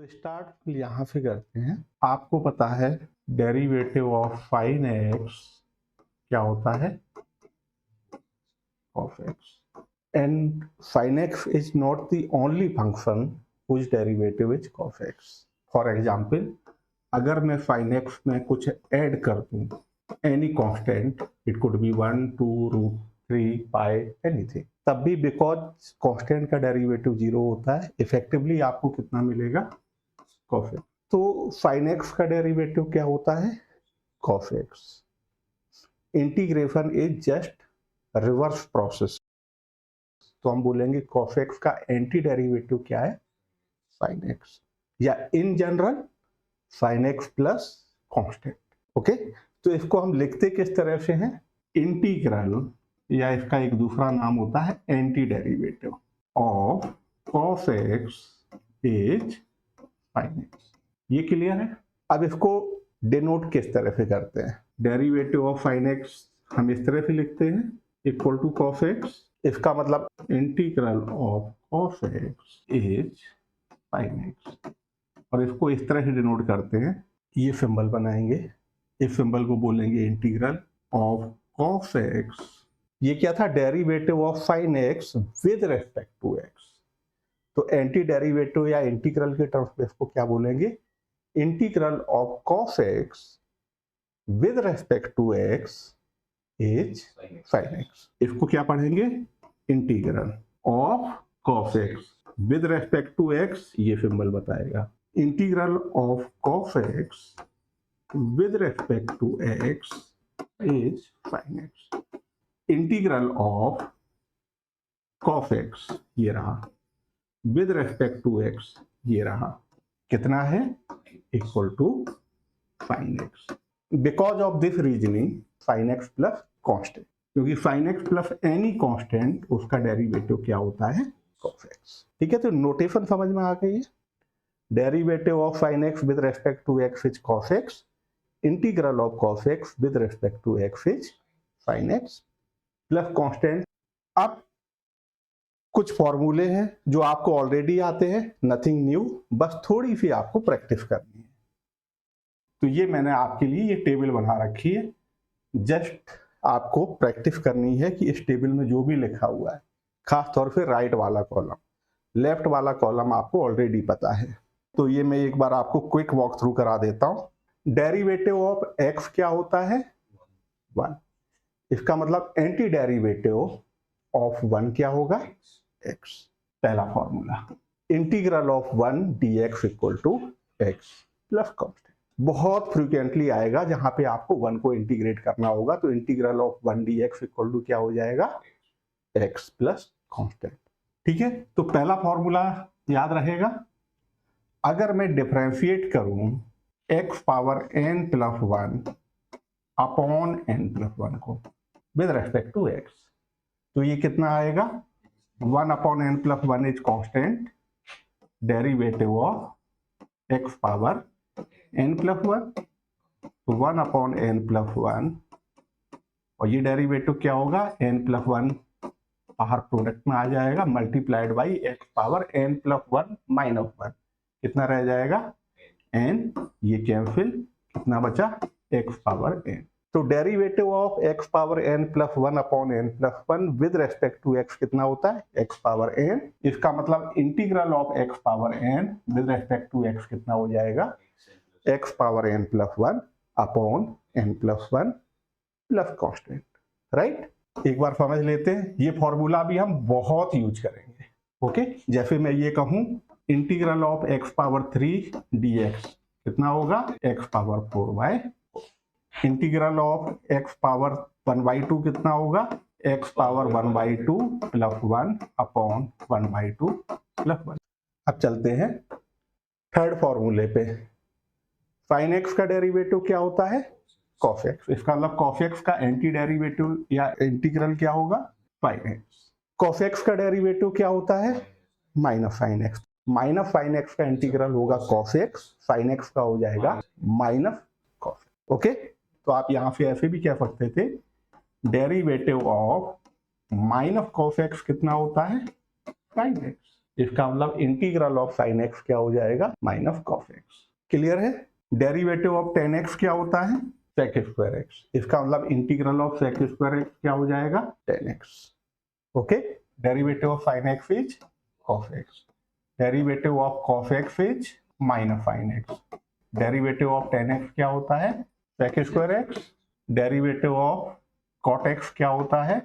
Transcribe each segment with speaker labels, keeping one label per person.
Speaker 1: तो स्टार्ट यहाँ से करते हैं। आपको पता है डेरिवेटिव ऑफ साइन एक्स क्या होता है, of x, and sine x is not the only function which derivative is cos x. For example, अगर मैं साइन एक्स में कुछ ऐड कर दूं, any constant, it could be 1 2 root 3 pi anything, तब भी बिकॉज कांस्टेंट का डेरिवेटिव 0 होता है, इफेक्टिवली आपको कितना मिलेगा, कॉस एक्स। तो साइन एक्स का डेरिवेटिव क्या होता है, cos x. Integration is just reverse process, तो हम बोलेंगे कॉस एक्स का एंटी डेरिवेटिव क्या है, साइन एक्स, या in general sine x plus constant. Okay, तो इसको हम लिखते किस तरह से हैं, इंटीग्रल, या इसका एक दूसरा नाम होता है anti derivative of cos x is sine x. ये क्लियर है। अब इसको डिनोट किस तरह से करते हैं, डेरिवेटिव ऑफ साइन एक्स हम इस तरह से लिखते हैं, इक्वल टू कॉस एक्स। इसका मतलब integral of cos x is sine x, और इसको इस तरह से डिनोट करते हैं, ये सिंबल बनाएंगे, इस सिंबल को बोलेंगे इंटीग्रल ऑफ कॉस एक्स। ये क्या था, derivative of sine x with respect to x. तो एंटी डेरिवेटिव या इंटीग्रल के टर्म्स में इसको क्या बोलेंगे, integral of cos x with respect to x is sine x. इसको क्या पढ़ेंगे, integral of cos x with respect to x, ये सिंबल बताएगा, integral of cos x with respect to x is sine x. Integral of cos x ये रहा, with respect to x ये रहा, कितना है, equal to sine X. Because of this reasoning sine x plus constant, क्योंकि sine x plus any constant उसका derivative क्या होता है, कॉस एक्स। ठीक है, तो नोटेशन समझ में आ गई है। Derivative of sine x with respect to x is cos x, integral of cos x with respect to x is sine x plus constant. अब कुछ फॉर्मूले हैं जो आपको ऑलरेडी आते हैं, नथिंग न्यू, बस थोड़ी सी आपको प्रैक्टिस करनी है। तो ये मैंने आपके लिए ये टेबल बना रखी है, जस्ट आपको प्रैक्टिस करनी है कि इस टेबल में जो भी लिखा हुआ है, खास तौर पे राइट वाला कॉलम, लेफ्ट वाला कॉलम आपको ऑलरेडी पता है। तो ये मैं एक बार आपको क्विक वॉक थ्रू करा देता हूं। डेरिवेटिव ऑफ एक्स क्या होता है, 1। इसका मतलब एंटी डेरिवेटिव ऑफ 1 क्या होगा, एक्स। पहला formula, integral of 1 dx equal to x plus constant. बहुत फ्रीक्वेंटली आएगा जहां पे आपको 1 को इंटीग्रेट करना होगा, तो integral of 1 dx equal to क्या हो जाएगा, एक्स प्लस कांस्टेंट। ठीक है, तो पहला फॉर्मूला याद रहेगा। अगर मैं डिफरेंशिएट करूं x power n plus 1 upon n plus 1 को विद रेस्पेक्ट टू x, तो ये कितना आएगा, 1 upon n plus 1 is constant, derivative of x power n plus 1, तो 1 अपॉन n प्लस 1, और ये डेरिवेटिव क्या होगा, n प्लस 1 बाहर प्रोडक्ट में आ जाएगा, multiplied by x power n plus 1 minus 1, कितना रह जाएगा, n, ये कैंसिल, कितना बचा, x पावर n। तो derivative of x power n plus 1 upon n plus 1 with respect to x कितना होता है, x पावर n। इसका मतलब integral of x power n with respect to x कितना हो जाएगा, x power n plus 1 upon n plus 1 plus constant. Right, एक बार समझ लेते हैं, ये फॉर्मूला भी हम बहुत यूज करेंगे। ओके, जैसे मैं ये कहूं integral of x power 3 dx कितना होगा, x power 4/4। Integral of x power 1/2 कितना होगा, x power 1/2 plus 1 upon 1/2 plus 1। अब चलते हैं थर्ड फॉर्मूले पे। साइन एक्स का डेरिवेटिव क्या होता है, कॉस एक्स। इसका मतलब कॉस एक्स का एंटी डेरिवेटिव या इंटीग्रल क्या होगा, साइन एक्स। कॉस एक्स का डेरिवेटिव क्या होता है, minus sine x. Minus sine x का इंटीग्रल होगा कॉस एक्स, साइन एक्स का हो जाएगा माइनस कॉस। ओके, तो आप यहां से ऐसे भी कह सकते थे, derivative of minus cos x कितना होता है, साइन एक्स। इसका मतलब इंटीग्रल ऑफ साइन एक्स क्या हो जाएगा, माइनस कॉस एक्स। क्लियर है? डेरिवेटिव ऑफ टेन एक्स क्या होता है, सेक स्क्वायर एक्स। इसका मतलब integral of sec square x क्या हो जाएगा, tan x. Okay, derivative of sine x is cos x, derivative of cos x is minus sine x, derivative of tan x क्या होता है, sec square x, derivative of cot x क्या होता है,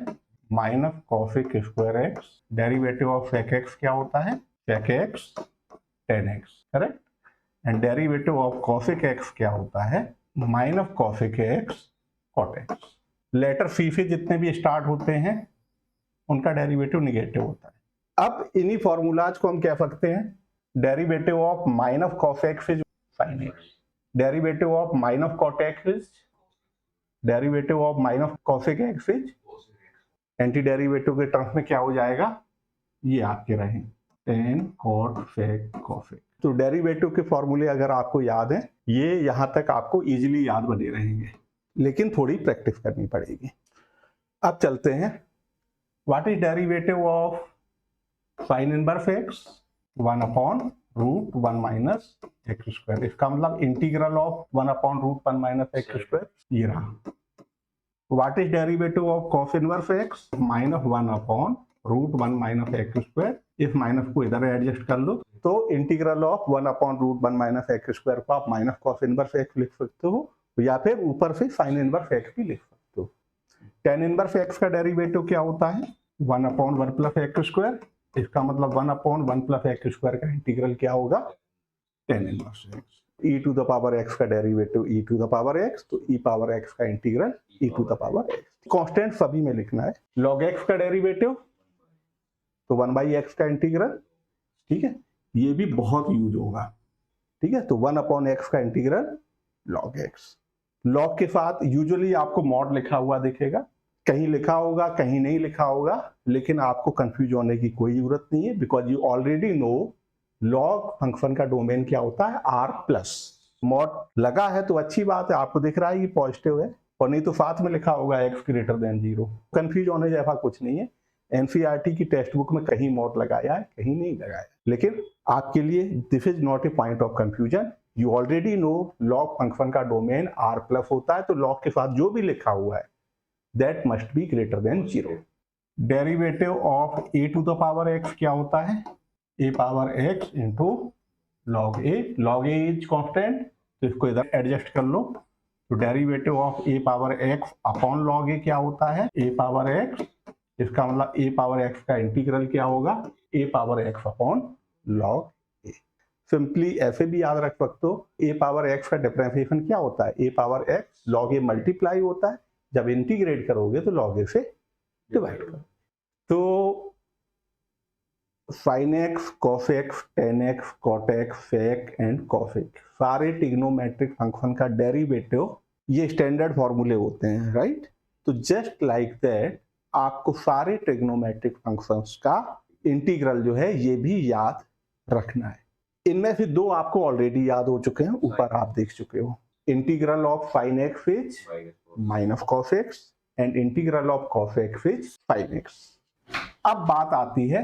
Speaker 1: minus cosec square x, derivative of sec X क्या होता है, sec X tan X, correct. And derivative of cosec X क्या होता है, minus cosec X cot X. Letter C से जितने भी स्टार्ट होते हैं उनका डेरिवेटिव निगेटिव होता है। अब इन्हीं फॉर्मूलाज को हम कह सकते हैं, derivative of minus cos x is sine x, derivative of minus cot x is, derivative of minus cosec x is, anti derivative के टर्म्स में क्या हो जाएगा, ये आपके रहे टेन कॉट सेक कॉसेक। तो डेरिवेटिव के फॉर्मूले अगर आपको याद है, ये यहां तक आपको इजीली याद बने रहेंगे, लेकिन थोड़ी प्रैक्टिस करनी पड़ेगी। अब चलते हैं, what is derivative of sine inverse x, 1 upon root 1 minus x square. इसका मतलब integral of 1 upon root 1 minus x square, ये रहा। What is derivative of cos inverse x, minus 1 upon root 1 minus x square. इस minus को इधर adjust कर लो, तो integral of 1 upon root 1 minus x square को आप माइनस कॉस इनवर्स एक्स लिख सकते हो, या फिर ऊपर से साइन इनवर्स एक्स भी लिख सकते हो। टेन इनवर्स एक्स का डेरिवेटिव क्या होता है, 1 अपॉन 1 प्लस एक्स स्क्वायर। इसका मतलब 1 अपॉन 1 प्लस एक्स स्क्वायर का इंटीग्रल क्या होगा, tan inverse x. e to the power x का derivative e to the power x, तो e पावर x का integral e to the power x। Constant सभी में लिखना है। log x का डेरिवेटिव तो 1/x का इंटीग्रल, ठीक है, ये भी बहुत यूज होगा, ठीक है। तो 1 अपॉन x का इंटीग्रल log x। log के साथ यूजुअली आपको मॉड लिखा हुआ दिखेगा, कहीं लिखा होगा कहीं नहीं लिखा होगा, लेकिन आपको कंफ्यूज होने की कोई जरूरत नहीं है, because you already know log function का डोमेन क्या होता है, आर प्लस। मॉड लगा है तो अच्छी बात है, आपको दिख रहा है ये पॉजिटिव है, और नहीं तो साथ में लिखा होगा x ग्रेटर देन 0। कंफ्यूज होने जैसा कुछ नहीं है। एनसीईआरटी की टेक्स्ट बुक में कहीं मॉड लगाया है, कहीं नहीं लगाया, लेकिन आपके लिए this is not a point of confusion. You already know log function का डोमेन आर प्लस होता है, तो लॉग के साथ जो भी लिखा हुआ है that must be greater than 0। Derivative of A to the power X क्या होता है, A power X into log A. Log A is constant, तो इसको इधर एडजस्ट कर लो। तो derivative of A power X upon log A क्या होता है, ए पावर एक्स। इसका मतलब ए पावर एक्स का इंटीग्रल क्या होगा, A power X upon log A. Simply ऐसे भी याद रख सकते हो, ए पावर एक्स का डिफरेंशिएशन क्या होता है, A power x log A multiply होता है, जब इंटीग्रेट करोगे तो लॉग ए से डिवाइड करो। तो sin x, cos x, tan x, cot x, sec and cos x, सारे ट्रिग्नोमेट्रिक फंक्शन का डेरिवेटिव ये स्टैंडर्ड फॉर्मूले होते हैं, राइट। तो जस्ट लाइक दैट आपको सारे ट्रिग्नोमेट्रिक फंक्शंस का इंटीग्रल जो है ये भी याद रखना है। इनमें से दो आपको ऑलरेडी याद हो चुके हैं, ऊपर आप देख चुके हो। Integral of sin x is minus cos x and integral of cos x is sin x। अब बात आती है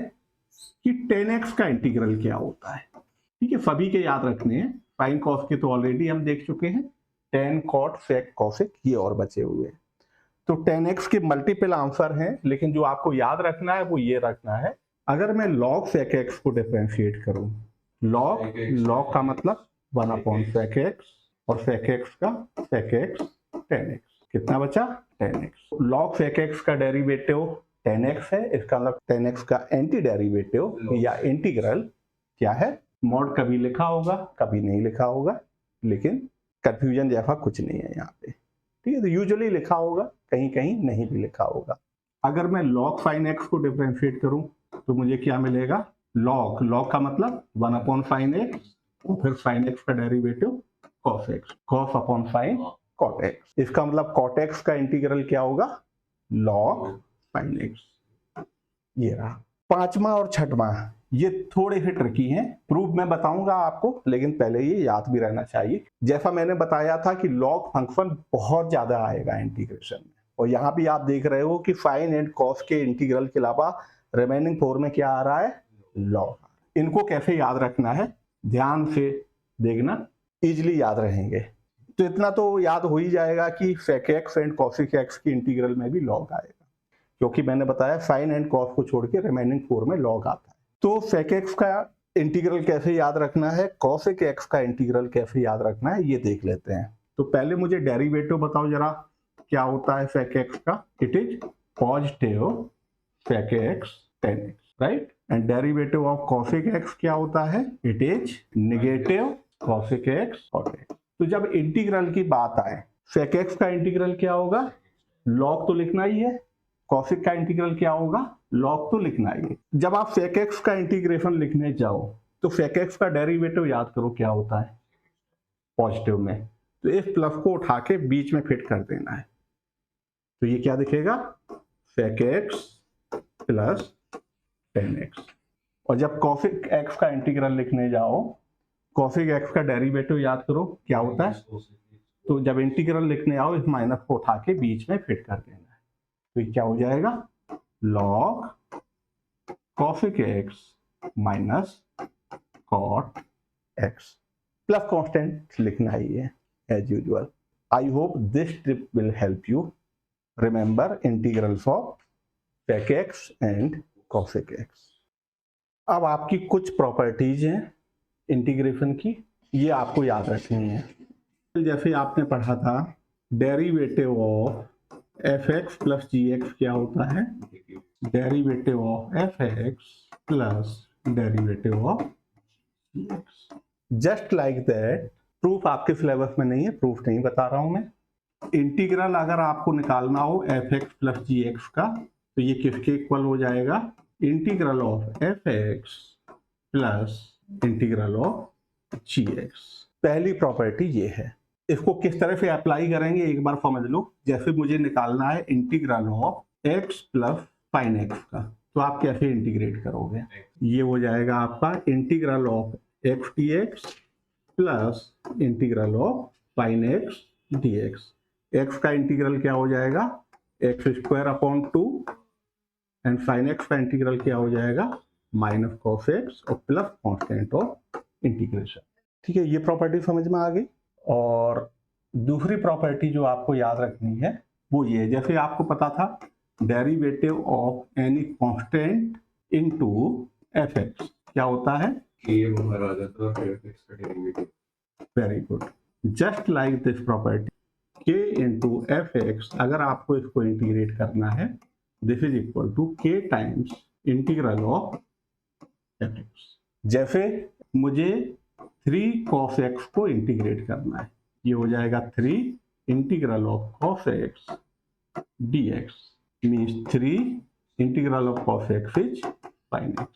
Speaker 1: कि tan x का इंटीग्रल क्या होता है, ठीक है, सभी के याद रखने हैं। sin cos के तो ऑलरेडी हम देख चुके हैं, tan cot sec cosec ये और बचे हुए हैं। तो tan x के मल्टीपल आंसर हैं, लेकिन जो आपको याद रखना है वो ये रखना है, अगर मैं log sec x को डिफरेंशिएट करूं, log का मतलब 1 अपॉन sec x और sec x का sec x tan x, कितना बचा, tan x। log sec x का डेरिवेटिव tan x है, इसका मतलब tan x का एंटी डेरिवेटिव या इंटीग्रल क्या है, मॉड कभी लिखा होगा कभी नहीं लिखा होगा, लेकिन कंफ्यूजन जैसा कुछ नहीं है यहाँ पे, ठीक है। तो यूजुअली लिखा होगा, कहीं कहीं नहीं भी लिखा होगा। अगर मैं log sin x को डिफरेंशिएट करूं तो मुझे क्या मिलेगा, log का मतलब 1 अपॉन sin x और फिर sin x का derivative cos x, cos upon sin cot x। इसका मतलब cot x का इंटीग्रल क्या होगा, log sin x। ये रहा। पांचवा और छठवां ये थोड़े से ट्रिकी हैं, प्रूफ मैं बताऊंगा आपको, लेकिन पहले ये याद भी रहना चाहिए। जैसा मैंने बताया था कि लॉग फंक्शन बहुत ज्यादा आएगा इंटीग्रेशन में, और यहाँ भी आप देख रहे हो कि साइन एंड कॉस के इंटीग्रल के अलावा रिमेनिंग 4 में क्या आ रहा है, लॉग। इनको कैसे याद रखना है, ध्यान से देखना, इजीली याद रहेंगे। तो इतना तो याद हो ही जाएगा कि sec x and cosec x की इंटीग्रल में भी लॉग आएगा, क्योंकि मैंने बताया साइन एंड कॉस को छोड़ के रिमेनिंग 4 में लॉग आता है। तो sec x का इंटीग्रल कैसे याद रखना है, cosec x का इंटीग्रल कैसे याद रखना है, ये देख लेते हैं। तो पहले मुझे डेरिवेटिव बताओ जरा, क्या होता है sec x का? It is positive sec x tan x, right? And derivative of cosec x क्या होता है? It is negative cosec x cot x। तो जब इंटीग्रल की बात आए, sec x का इंटीग्रल क्या होगा? लॉग तो लिखना ही है। cosec का इंटीग्रल क्या होगा? लॉग तो लिखना ही है। जब आप sec x का इंटीग्रेशन लिखने जाओ तो sec x का डेरिवेटिव याद करो क्या होता है, पॉजिटिव में। तो इस प्लस को उठा के बीच में फिट कर देना है, तो ये क्या दिखेगा? sec x plus tan x। और जब cosec x का इंटीग्रल लिखने जाओ, cosec x का डेरिवेटिव याद करो क्या होता है। तो जब इंटीग्रल लिखने आओ, इस माइनस को उठा के बीच में फिट कर देना है, तो ये क्या हो जाएगा? log cosec x minus cot x plus constant लिखना ही है as usual. I hope this trip will help you remember integrals of sec x and cosec x। अब आपकी कुछ प्रॉपर्टीज हैं इंटीग्रेशन की, ये आपको याद रखनी है। जैसे आपने पढ़ा था derivative of f x plus g x क्या होता है? Derivative of f x plus derivative of g x. Just like that, proof आपके सिलेबस में नहीं है, प्रूफ नहीं बता रहा हूं मैं। इंटीग्रल अगर आपको निकालना हो f x plus g x का, तो ये किसके इक्वल हो जाएगा? Integral of f x plus integral of g x. पहली प्रॉपर्टी ये है। इसको किस तरह से अप्लाई करेंगे एक बार समझ लो। जैसे मुझे निकालना है integral of x plus sine x का, तो आप कैसे इंटीग्रेट करोगे? ये हो जाएगा आपका integral of x D x plus integral of sine x D x. X का इंटीग्रल क्या हो जाएगा? X square upon 2 and sine x का इंटीग्रल क्या हो जाएगा? माइनस कॉस एक्स और प्लस कांस्टेंट ऑफ इंटीग्रेशन। ठीक है, ये प्रॉपर्टी समझ में आ गई। और दूसरी प्रॉपर्टी जो आपको याद रखनी है वो ये, जैसे आपको पता था derivative of any constant into f x क्या होता है? Very good, just like this property k into f x, अगर आपको इसको इंटीग्रेट करना है, this is equal to k times integral of f x. जैसे मुझे 3 cos x को इंटीग्रेट करना है, ये हो जाएगा 3 integral of cos x dx means 3 integral of cos x is sin x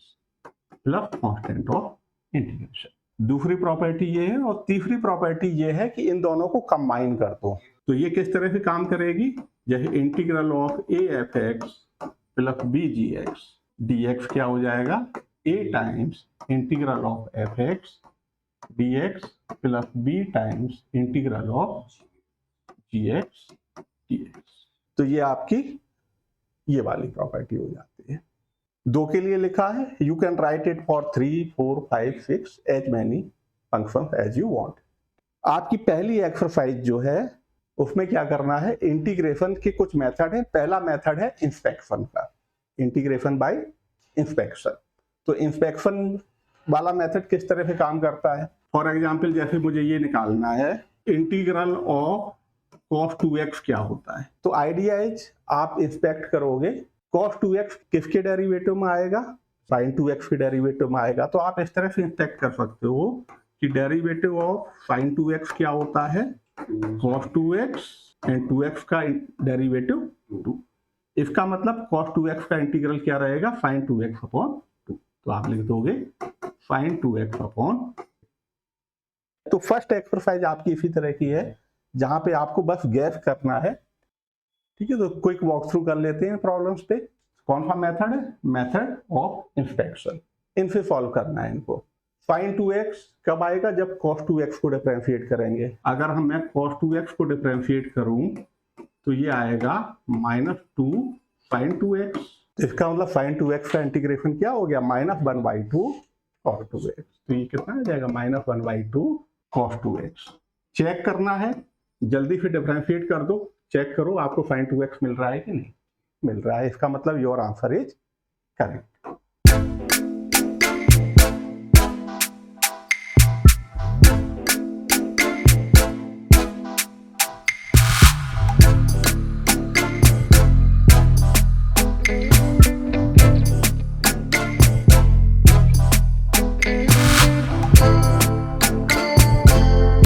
Speaker 1: plus constant of integration. दूसरी प्रॉपर्टी ये है। और तीसरी प्रॉपर्टी ये है कि इन दोनों को कंबाइन कर दो, तो ये किस तरह से काम करेगी? जैसे integral of a f x plus b g x dx क्या हो जाएगा? a times integral of f x dx plus b times integral of gx dx। तो ये आपकी ये वाली प्रॉपर्टी हो जाती है। 2 के लिए लिखा है, you can write it for 3, 4, 5, 6 as many function as you want. आपकी पहली एक्सरसाइज जो है उसमें क्या करना है, इंटीग्रेशन के कुछ मेथड है। पहला मेथड है इंस्पेक्शन का, इंटीग्रेशन बाय इंस्पेक्शन। तो इंस्पेक्शन वाला मेथड किस तरह से काम करता है? फॉर एग्जाम्पल, जैसे मुझे ये निकालना है इंटीग्रल ऑफ cos 2x क्या होता है, तो आइडिया इज आप इंस्पेक्ट करोगे cos 2x किसके डेरिवेटिव में आएगा? sin 2x के डेरिवेटिव में आएगा। तो आप इस तरह से इंस्पेक्ट कर सकते हो कि डेरिवेटिव ऑफ sin 2x क्या होता है? cos 2x एंड 2x का डेरिवेटिव 2। इसका मतलब cos 2x का इंटीग्रल क्या रहेगा? sin 2x upon 2। तो आप लिख दोगे sin 2x अपॉन। तो फर्स्ट एक्सरसाइज आपकी इसी तरह की है जहां पे आपको बस गैस करना है। ठीक है, तो क्विक वॉक थ्रू कर लेते हैं प्रॉब्लम्स पे। कौन सा मेथड है? Method of inspection. इनसे सॉल्व करना है इनको। sin 2x कब आएगा? जब cos 2x को डिफरेंशिएट करेंगे। अगर हम मैं cos 2x को डिफरेंशिएट करूं तो ये आएगा -2 sin 2x। इसका मतलब sin 2x का इंटीग्रेशन क्या हो गया? -1/2 और 2x, तो ये कितना आ जाएगा -1/2 cos 2x। चेक करना है, जल्दी फिर डिफरेंशिएट कर दो, चेक करो आपको sin 2x मिल रहा है कि नहीं मिल रहा है, इसका मतलब योर आंसर इज करेक्ट।